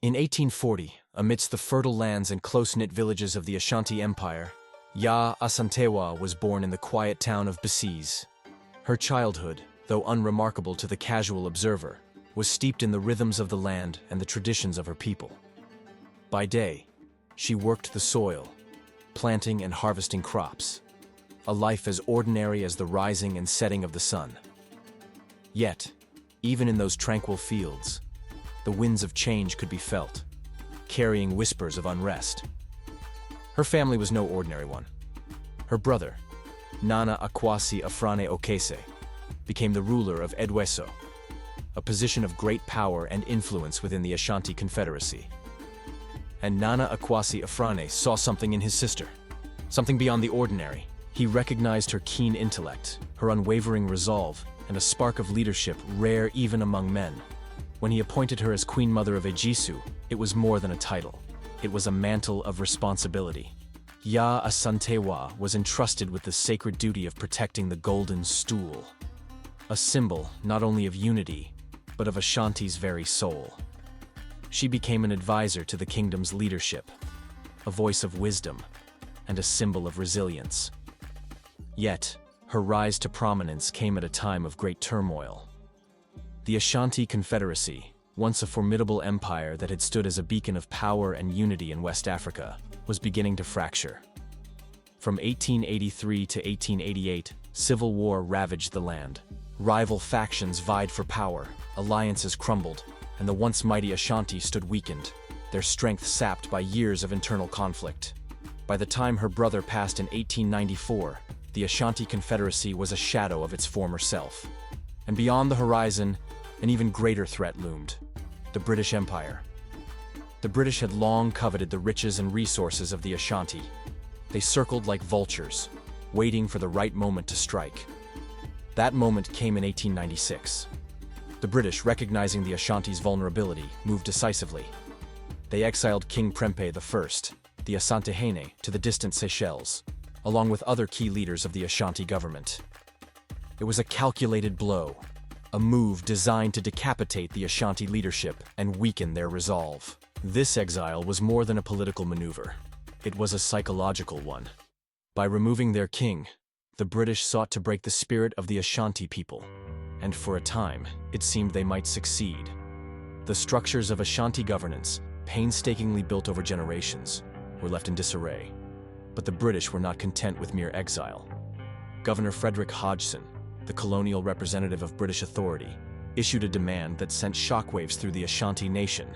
In 1840, amidst the fertile lands and close-knit villages of the Ashanti Empire, Asantewaa was born in the quiet town of Besize. Her childhood, though unremarkable to the casual observer, was steeped in the rhythms of the land and the traditions of her people. By day, she worked the soil, planting and harvesting crops, a life as ordinary as the rising and setting of the sun. Yet, even in those tranquil fields, the winds of change could be felt, carrying whispers of unrest. Her family was no ordinary one. Her brother, Nana Akwasi Afrane Okese, became the ruler of Edweso, a position of great power and influence within the Ashanti Confederacy. And Nana Akwasi Afrane saw something in his sister, something beyond the ordinary. He recognized her keen intellect, her unwavering resolve, and a spark of leadership rare even among men. When he appointed her as Queen Mother of Ejisu, it was more than a title. It was a mantle of responsibility. Asantewaa was entrusted with the sacred duty of protecting the golden stool, a symbol not only of unity, but of Ashanti's very soul. She became an advisor to the kingdom's leadership, a voice of wisdom, and a symbol of resilience. Yet, her rise to prominence came at a time of great turmoil. The Ashanti Confederacy, once a formidable empire that had stood as a beacon of power and unity in West Africa, was beginning to fracture. From 1883 to 1888, civil war ravaged the land. Rival factions vied for power, alliances crumbled, and the once mighty Ashanti stood weakened, their strength sapped by years of internal conflict. By the time her brother passed in 1894, the Ashanti Confederacy was a shadow of its former self. And beyond the horizon, an even greater threat loomed: the British Empire. The British had long coveted the riches and resources of the Ashanti. They circled like vultures, waiting for the right moment to strike. That moment came in 1896. The British, recognizing the Ashanti's vulnerability, moved decisively. They exiled King Prempeh I, the Asantehene, to the distant Seychelles, along with other key leaders of the Ashanti government. It was a calculated blow, a move designed to decapitate the Ashanti leadership and weaken their resolve. This exile was more than a political maneuver. It was a psychological one. By removing their king, the British sought to break the spirit of the Ashanti people, and for a time, it seemed they might succeed. The structures of Ashanti governance, painstakingly built over generations, were left in disarray. But the British were not content with mere exile. Governor Frederick Hodgson, the colonial representative of British authority, issued a demand that sent shockwaves through the Ashanti nation.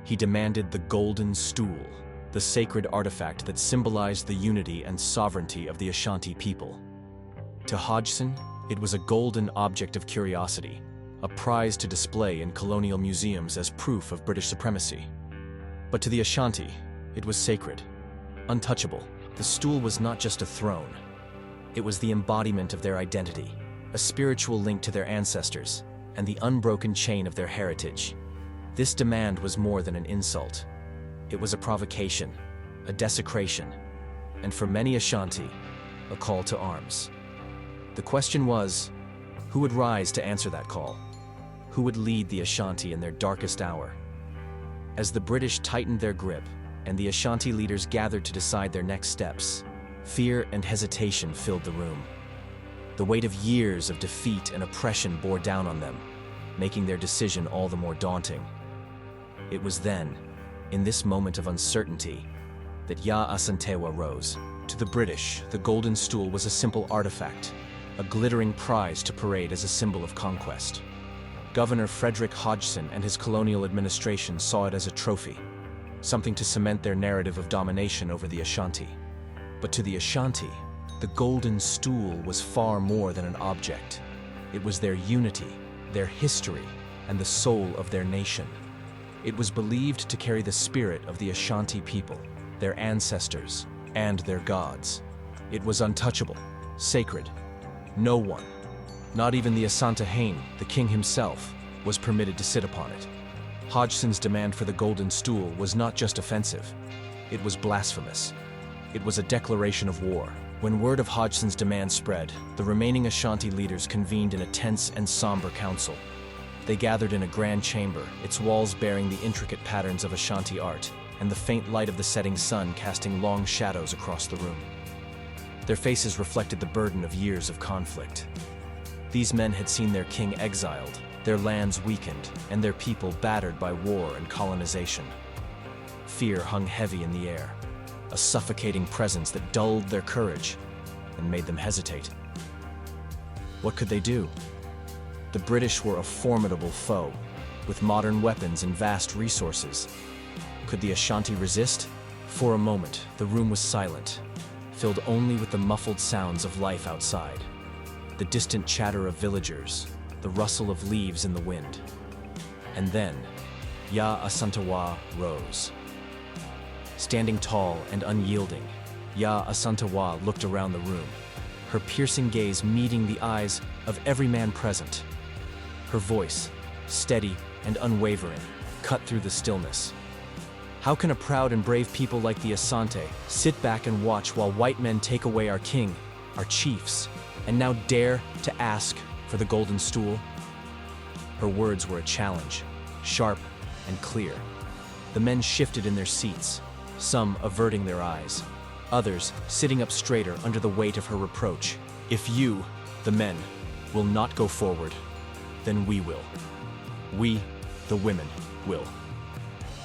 He demanded the golden stool, the sacred artifact that symbolized the unity and sovereignty of the Ashanti people. To Hodgson, it was a golden object of curiosity, a prize to display in colonial museums as proof of British supremacy. But to the Ashanti, it was sacred, untouchable. The stool was not just a throne. It was the embodiment of their identity, a spiritual link to their ancestors, and the unbroken chain of their heritage. This demand was more than an insult. It was a provocation, a desecration, and for many Ashanti, a call to arms. The question was, who would rise to answer that call? Who would lead the Ashanti in their darkest hour? As the British tightened their grip and the Ashanti leaders gathered to decide their next steps, fear and hesitation filled the room. The weight of years of defeat and oppression bore down on them, making their decision all the more daunting. It was then, in this moment of uncertainty, that Asantewaa rose. To the British, the golden stool was a simple artifact, a glittering prize to parade as a symbol of conquest. Governor Frederick Hodgson and his colonial administration saw it as a trophy, something to cement their narrative of domination over the Ashanti. But to the Ashanti, the golden stool was far more than an object. It was their unity, their history, and the soul of their nation. It was believed to carry the spirit of the Ashanti people, their ancestors, and their gods. It was untouchable, sacred. No one, not even the Asantehene, the king himself, was permitted to sit upon it. Hodgson's demand for the golden stool was not just offensive, it was blasphemous. It was a declaration of war. When word of Hodgson's demand spread, the remaining Ashanti leaders convened in a tense and somber council. They gathered in a grand chamber, its walls bearing the intricate patterns of Ashanti art, and the faint light of the setting sun casting long shadows across the room. Their faces reflected the burden of years of conflict. These men had seen their king exiled, their lands weakened, and their people battered by war and colonization. Fear hung heavy in the air, a suffocating presence that dulled their courage and made them hesitate. What could they do? The British were a formidable foe, with modern weapons and vast resources. Could the Ashanti resist? For a moment, the room was silent, filled only with the muffled sounds of life outside. The distant chatter of villagers, the rustle of leaves in the wind. And then, Asantewaa rose. Standing tall and unyielding, Asantewaa looked around the room, her piercing gaze meeting the eyes of every man present. Her voice, steady and unwavering, cut through the stillness. How can a proud and brave people like the Asante sit back and watch while white men take away our king, our chiefs, and now dare to ask for the golden stool? Her words were a challenge, sharp and clear. The men shifted in their seats, some averting their eyes, others sitting up straighter under the weight of her reproach. If you, the men, will not go forward, then we will. We, the women, will.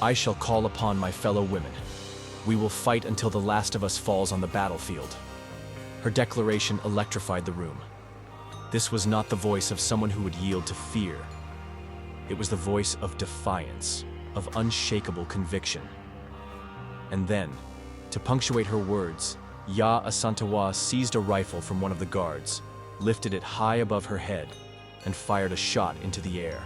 I shall call upon my fellow women. We will fight until the last of us falls on the battlefield. Her declaration electrified the room. This was not the voice of someone who would yield to fear. It was the voice of defiance, of unshakable conviction. And then, to punctuate her words, Asantewaa seized a rifle from one of the guards, lifted it high above her head, and fired a shot into the air.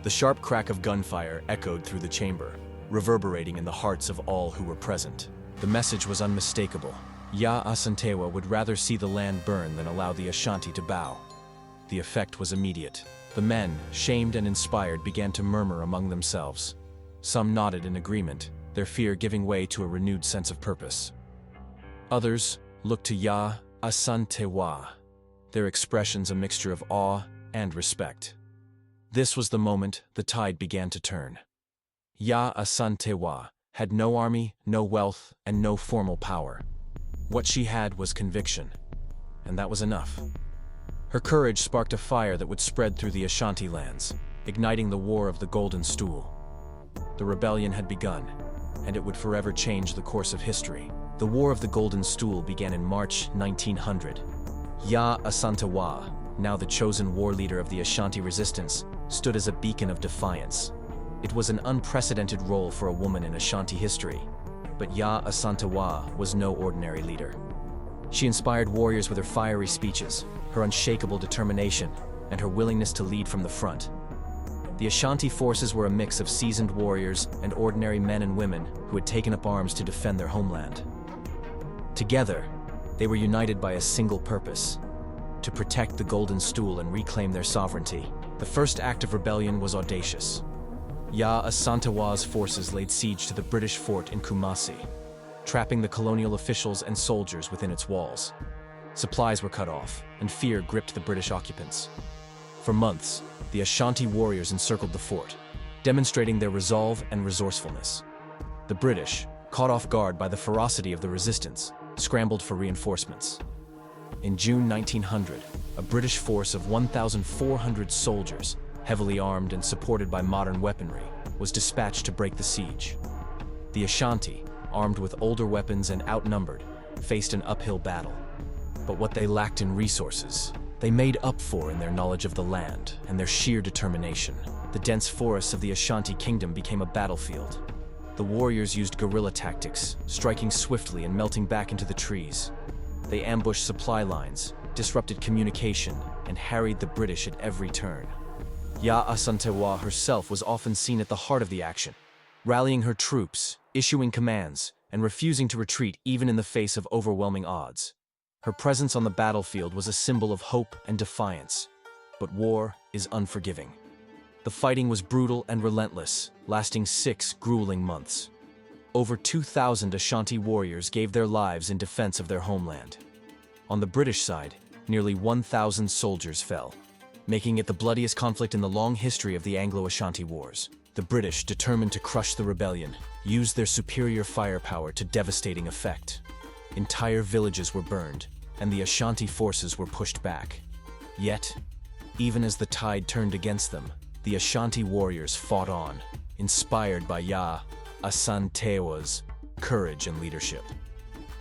The sharp crack of gunfire echoed through the chamber, reverberating in the hearts of all who were present. The message was unmistakable. Asantewaa would rather see the land burn than allow the Ashanti to bow. The effect was immediate. The men, shamed and inspired, began to murmur among themselves. Some nodded in agreement, their fear giving way to a renewed sense of purpose. Others looked to Asantewaa, their expressions a mixture of awe and respect. This was the moment the tide began to turn. Asantewaa had no army, no wealth, and no formal power. What she had was conviction, and that was enough. Her courage sparked a fire that would spread through the Ashanti lands, igniting the War of the Golden Stool. The rebellion had begun, and it would forever change the course of history. The War of the Golden Stool began in March 1900. Asantewaa, now the chosen war leader of the Ashanti resistance, stood as a beacon of defiance. It was an unprecedented role for a woman in Ashanti history, but Asantewaa was no ordinary leader. She inspired warriors with her fiery speeches, her unshakable determination, and her willingness to lead from the front. The Ashanti forces were a mix of seasoned warriors and ordinary men and women who had taken up arms to defend their homeland. Together, they were united by a single purpose: to protect the Golden Stool and reclaim their sovereignty. The first act of rebellion was audacious. Asantewaa's forces laid siege to the British fort in Kumasi, trapping the colonial officials and soldiers within its walls. Supplies were cut off, and fear gripped the British occupants. For months, the Ashanti warriors encircled the fort, demonstrating their resolve and resourcefulness. The British, caught off guard by the ferocity of the resistance, scrambled for reinforcements. In June 1900, a British force of 1,400 soldiers, heavily armed and supported by modern weaponry, was dispatched to break the siege. The Ashanti, armed with older weapons and outnumbered, faced an uphill battle. But what they lacked in resources, they made up for in their knowledge of the land and their sheer determination. The dense forests of the Ashanti kingdom became a battlefield. The warriors used guerrilla tactics, striking swiftly and melting back into the trees. They ambushed supply lines, disrupted communication, and harried the British at every turn. Asantewaa herself was often seen at the heart of the action, rallying her troops, issuing commands, and refusing to retreat even in the face of overwhelming odds. Her presence on the battlefield was a symbol of hope and defiance. But war is unforgiving. The fighting was brutal and relentless, lasting 6 grueling months. Over 2,000 Ashanti warriors gave their lives in defense of their homeland. On the British side, nearly 1,000 soldiers fell. making it the bloodiest conflict in the long history of the Anglo-Ashanti Wars. The British, determined to crush the rebellion, used their superior firepower to devastating effect. Entire villages were burned, and the Ashanti forces were pushed back. Yet, even as the tide turned against them, the Ashanti warriors fought on, inspired by Asantewa's courage and leadership.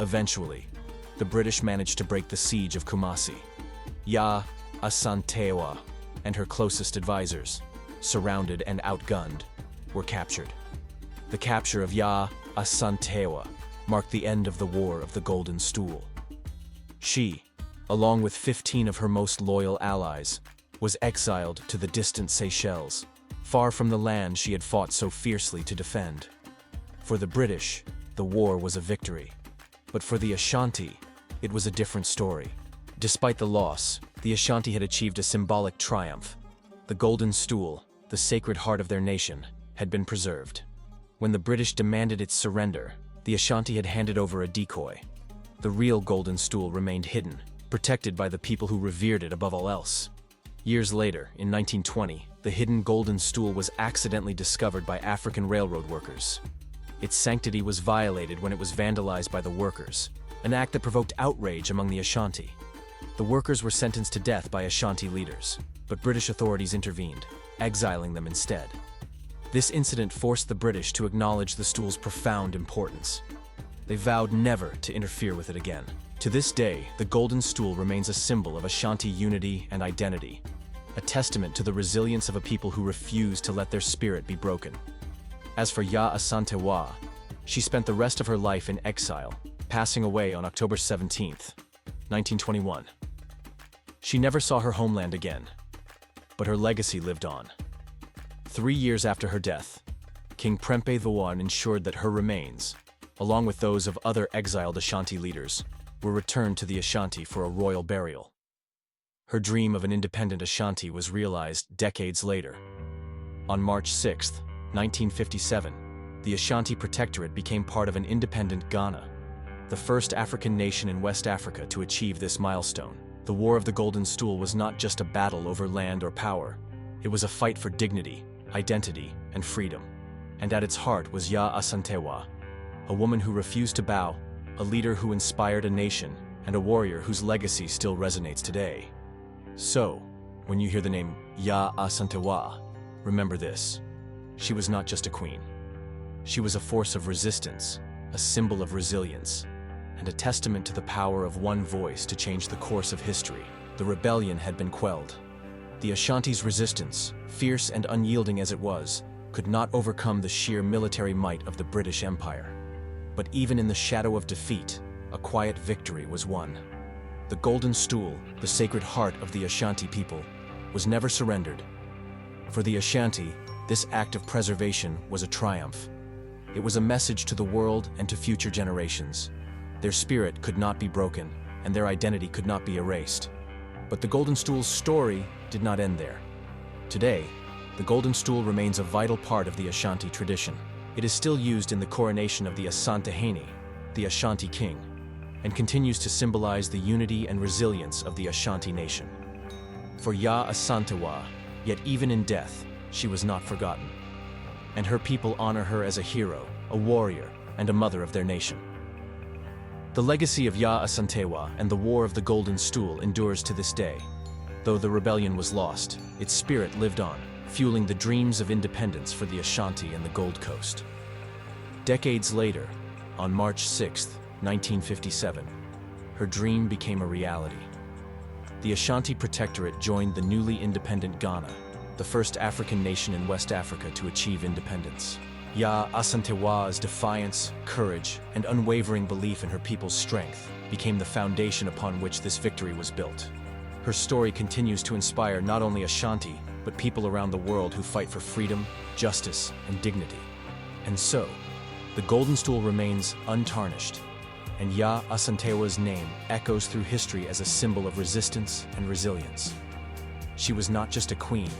Eventually, the British managed to break the siege of Kumasi. Asantewaa and her closest advisors, surrounded and outgunned, were captured. The capture of Asantewaa marked the end of the War of the Golden Stool. She, along with 15 of her most loyal allies, was exiled to the distant Seychelles, far from the land she had fought so fiercely to defend. For the British, the war was a victory. But for the Ashanti, it was a different story. Despite the loss, the Ashanti had achieved a symbolic triumph. The Golden Stool, the sacred heart of their nation, had been preserved. When the British demanded its surrender, the Ashanti had handed over a decoy. The real Golden Stool remained hidden, protected by the people who revered it above all else. Years later, in 1920, the hidden Golden Stool was accidentally discovered by African railroad workers. Its sanctity was violated when it was vandalized by the workers, an act that provoked outrage among the Ashanti. The workers were sentenced to death by Ashanti leaders, but British authorities intervened, exiling them instead. This incident forced the British to acknowledge the stool's profound importance. They vowed never to interfere with it again. To this day, the Golden Stool remains a symbol of Ashanti unity and identity, a testament to the resilience of a people who refuse to let their spirit be broken. As for Asantewaa, she spent the rest of her life in exile, passing away on October 17, 1921. She never saw her homeland again, but her legacy lived on. 3 years after her death, King Prempeh I ensured that her remains, along with those of other exiled Ashanti leaders, were returned to the Ashanti for a royal burial. Her dream of an independent Ashanti was realized decades later. On March 6, 1957, the Ashanti Protectorate became part of an independent Ghana, the first African nation in West Africa to achieve this milestone. The War of the Golden Stool was not just a battle over land or power. It was a fight for dignity, identity, and freedom. And at its heart was Asantewaa, a woman who refused to bow, a leader who inspired a nation, and a warrior whose legacy still resonates today. So, when you hear the name Asantewaa, remember this. She was not just a queen. She was a force of resistance, a symbol of resilience, and a testament to the power of one voice to change the course of history. The rebellion had been quelled. The Ashanti's resistance, fierce and unyielding as it was, could not overcome the sheer military might of the British Empire. But even in the shadow of defeat, a quiet victory was won. The Golden Stool, the sacred heart of the Ashanti people, was never surrendered. For the Ashanti, this act of preservation was a triumph. It was a message to the world and to future generations. Their spirit could not be broken, and their identity could not be erased. But the Golden Stool's story did not end there. Today, the Golden Stool remains a vital part of the Ashanti tradition. It is still used in the coronation of the Asantehene, the Ashanti king, and continues to symbolize the unity and resilience of the Ashanti nation. For Asantewaa, yet even in death, she was not forgotten. And her people honor her as a hero, a warrior, and a mother of their nation. The legacy of Asantewaa and the War of the Golden Stool endures to this day. Though the rebellion was lost, its spirit lived on, fueling the dreams of independence for the Ashanti and the Gold Coast. Decades later, on March 6, 1957, her dream became a reality. The Ashanti Protectorate joined the newly independent Ghana, the first African nation in West Africa to achieve independence. Asantewaa's defiance, courage, and unwavering belief in her people's strength became the foundation upon which this victory was built. Her story continues to inspire not only Ashanti, but people around the world who fight for freedom, justice, and dignity. And so, the Golden Stool remains untarnished, and Asantewaa's name echoes through history as a symbol of resistance and resilience. She was not just a queen,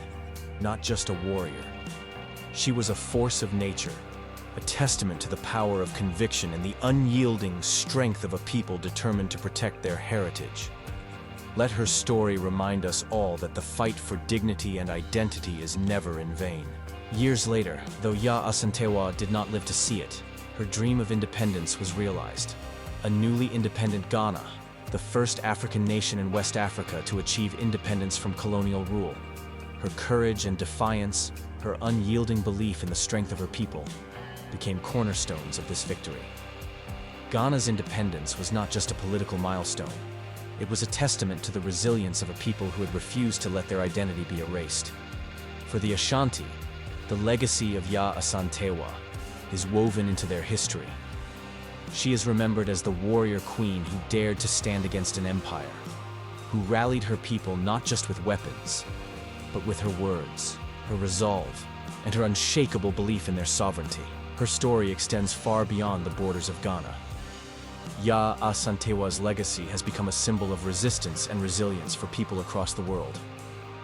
not just a warrior. She was a force of nature, a testament to the power of conviction and the unyielding strength of a people determined to protect their heritage. Let her story remind us all that the fight for dignity and identity is never in vain. Years later, though Asantewaa did not live to see it, her dream of independence was realized. A newly independent Ghana, the first African nation in West Africa to achieve independence from colonial rule. Her courage and defiance, her unyielding belief in the strength of her people, became cornerstones of this victory. Ghana's independence was not just a political milestone. It was a testament to the resilience of a people who had refused to let their identity be erased. For the Ashanti, the legacy of Asantewaa is woven into their history. She is remembered as the warrior queen who dared to stand against an empire, who rallied her people not just with weapons, but with her words, her resolve, and her unshakable belief in their sovereignty. Her story extends far beyond the borders of Ghana. Asantewaa's legacy has become a symbol of resistance and resilience for people across the world.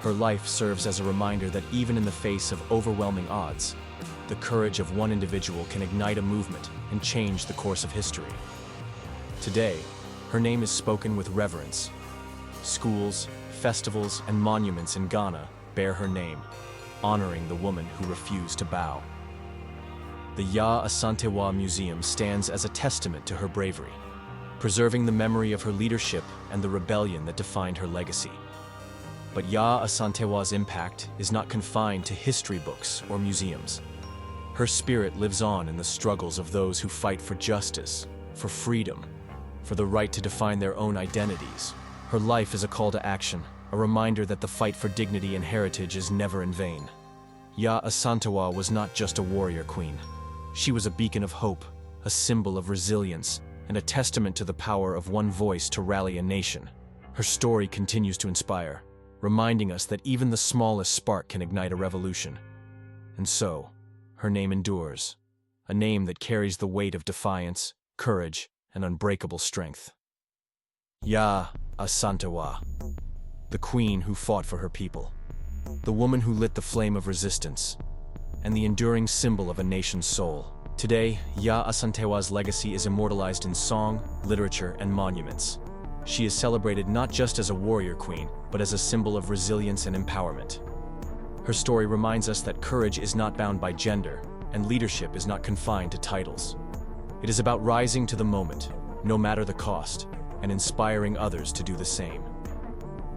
Her life serves as a reminder that even in the face of overwhelming odds, the courage of one individual can ignite a movement and change the course of history. Today, her name is spoken with reverence. Schools, festivals, and monuments in Ghana bear her name, honoring the woman who refused to bow. The Asantewaa Museum stands as a testament to her bravery, preserving the memory of her leadership and the rebellion that defined her legacy. But Asantewaa's impact is not confined to history books or museums. Her spirit lives on in the struggles of those who fight for justice, for freedom, for the right to define their own identities. Her life is a call to action, a reminder that the fight for dignity and heritage is never in vain. Asantewaa was not just a warrior queen. She was a beacon of hope, a symbol of resilience, and a testament to the power of one voice to rally a nation. Her story continues to inspire, reminding us that even the smallest spark can ignite a revolution. And so, her name endures, a name that carries the weight of defiance, courage, and unbreakable strength. Asantewaa, the queen who fought for her people, the woman who lit the flame of resistance, and the enduring symbol of a nation's soul. Today, Asantewaa's legacy is immortalized in song, literature, and monuments. She is celebrated not just as a warrior queen, but as a symbol of resilience and empowerment. Her story reminds us that courage is not bound by gender, and leadership is not confined to titles. It is about rising to the moment, no matter the cost, and inspiring others to do the same.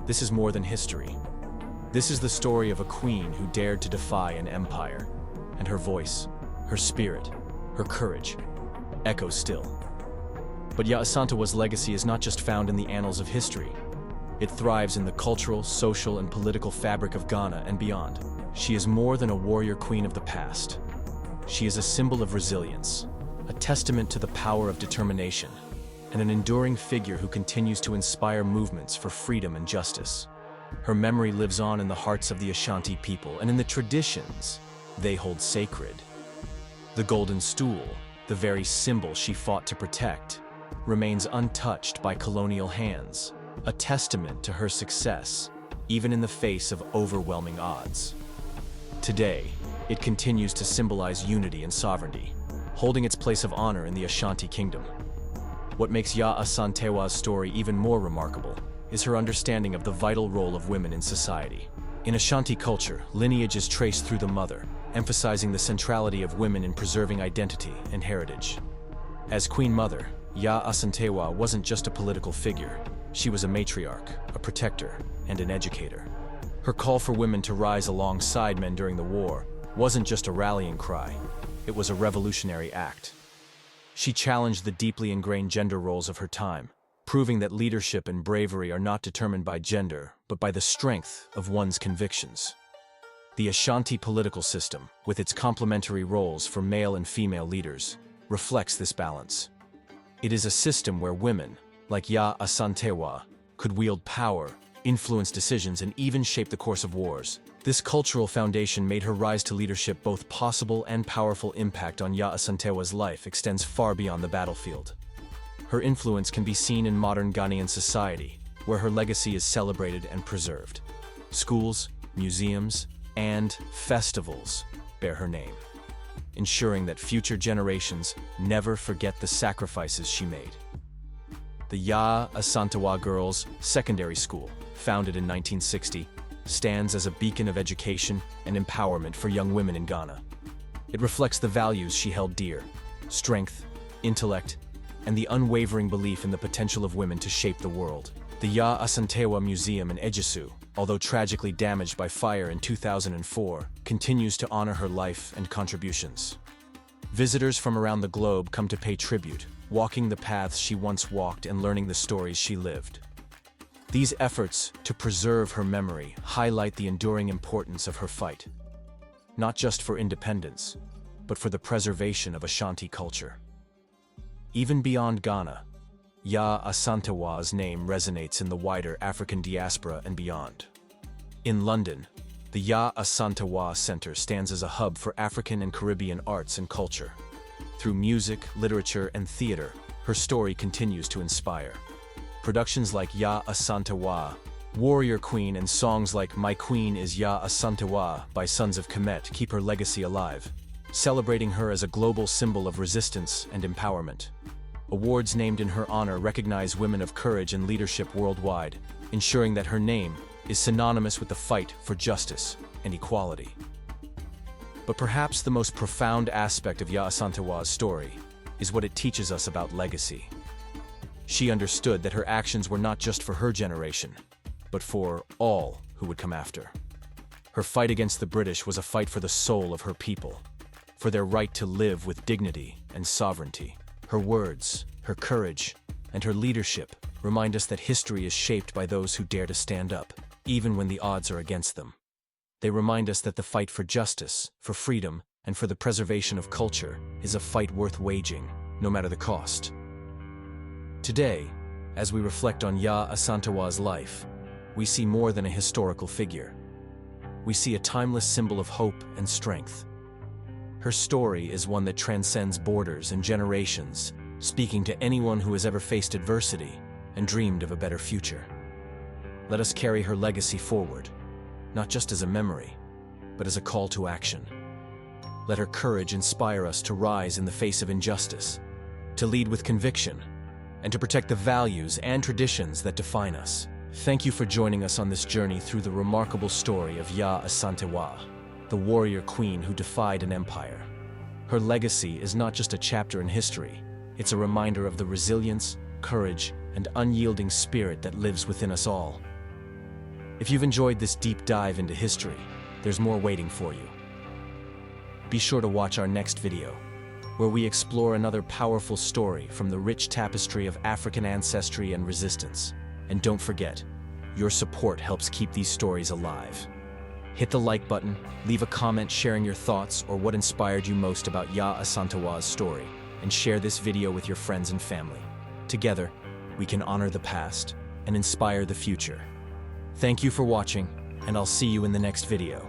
This is more than history. This is the story of a queen who dared to defy an empire, and her voice, her spirit, her courage echoes still. But Asantewaa's legacy is not just found in the annals of history. It thrives in the cultural, social, and political fabric of Ghana and beyond. She is more than a warrior queen of the past. She is a symbol of resilience, a testament to the power of determination, and an enduring figure who continues to inspire movements for freedom and justice. Her memory lives on in the hearts of the Ashanti people and in the traditions they hold sacred. The golden stool, the very symbol she fought to protect, remains untouched by colonial hands, a testament to her success, even in the face of overwhelming odds. Today, it continues to symbolize unity and sovereignty, holding its place of honor in the Ashanti kingdom. What makes Asantewaa's story even more remarkable is her understanding of the vital role of women in society. In Ashanti culture, lineage is traced through the mother, emphasizing the centrality of women in preserving identity and heritage. As Queen Mother, Asantewaa wasn't just a political figure. She was a matriarch, a protector, and an educator. Her call for women to rise alongside men during the war wasn't just a rallying cry, it was a revolutionary act. She challenged the deeply ingrained gender roles of her time, proving that leadership and bravery are not determined by gender, but by the strength of one's convictions. The Ashanti political system, with its complementary roles for male and female leaders, reflects this balance. It is a system where women, like Asantewaa, could wield power, influence decisions, and even shape the course of wars. This cultural foundation made her rise to leadership both possible and powerful. Impact on Asantewaa's life extends far beyond the battlefield. Her influence can be seen in modern Ghanaian society, where her legacy is celebrated and preserved. Schools, museums, and festivals bear her name, ensuring that future generations never forget the sacrifices she made. The Asantewaa Girls' Secondary School, founded in 1960, stands as a beacon of education and empowerment for young women in Ghana. It reflects the values she held dear: strength, intellect, and the unwavering belief in the potential of women to shape the world. The Asantewaa Museum in Ejisu, although tragically damaged by fire in 2004, continues to honor her life and contributions. Visitors from around the globe come to pay tribute, walking the paths she once walked and learning the stories she lived. These efforts to preserve her memory highlight the enduring importance of her fight, not just for independence, but for the preservation of Ashanti culture. Even beyond Ghana, Asantewaa's name resonates in the wider African diaspora and beyond. In London, the Asantewaa Center stands as a hub for African and Caribbean arts and culture. Through music, literature, and theater, her story continues to inspire. Productions like Asantewaa, Warrior Queen, and songs like My Queen is Asantewaa by Sons of Kemet keep her legacy alive, celebrating her as a global symbol of resistance and empowerment. Awards named in her honor recognize women of courage and leadership worldwide, ensuring that her name is synonymous with the fight for justice and equality. But perhaps the most profound aspect of Asantewaa's story is what it teaches us about legacy. She understood that her actions were not just for her generation, but for all who would come after. Her fight against the British was a fight for the soul of her people, for their right to live with dignity and sovereignty. Her words, her courage, and her leadership remind us that history is shaped by those who dare to stand up, even when the odds are against them. They remind us that the fight for justice, for freedom, and for the preservation of culture is a fight worth waging, no matter the cost. Today, as we reflect on Asantewaa's life, we see more than a historical figure. We see a timeless symbol of hope and strength. Her story is one that transcends borders and generations, speaking to anyone who has ever faced adversity and dreamed of a better future. Let us carry her legacy forward, not just as a memory, but as a call to action. Let her courage inspire us to rise in the face of injustice, to lead with conviction, and to protect the values and traditions that define us. Thank you for joining us on this journey through the remarkable story of Asantewaa, the warrior queen who defied an empire. Her legacy is not just a chapter in history, it's a reminder of the resilience, courage, and unyielding spirit that lives within us all. If you've enjoyed this deep dive into history, there's more waiting for you. Be sure to watch our next video, where we explore another powerful story from the rich tapestry of African ancestry and resistance. And don't forget, your support helps keep these stories alive. Hit the like button, leave a comment sharing your thoughts or what inspired you most about Asantewaa's story, and share this video with your friends and family. Together, we can honor the past and inspire the future. Thank you for watching, and I'll see you in the next video.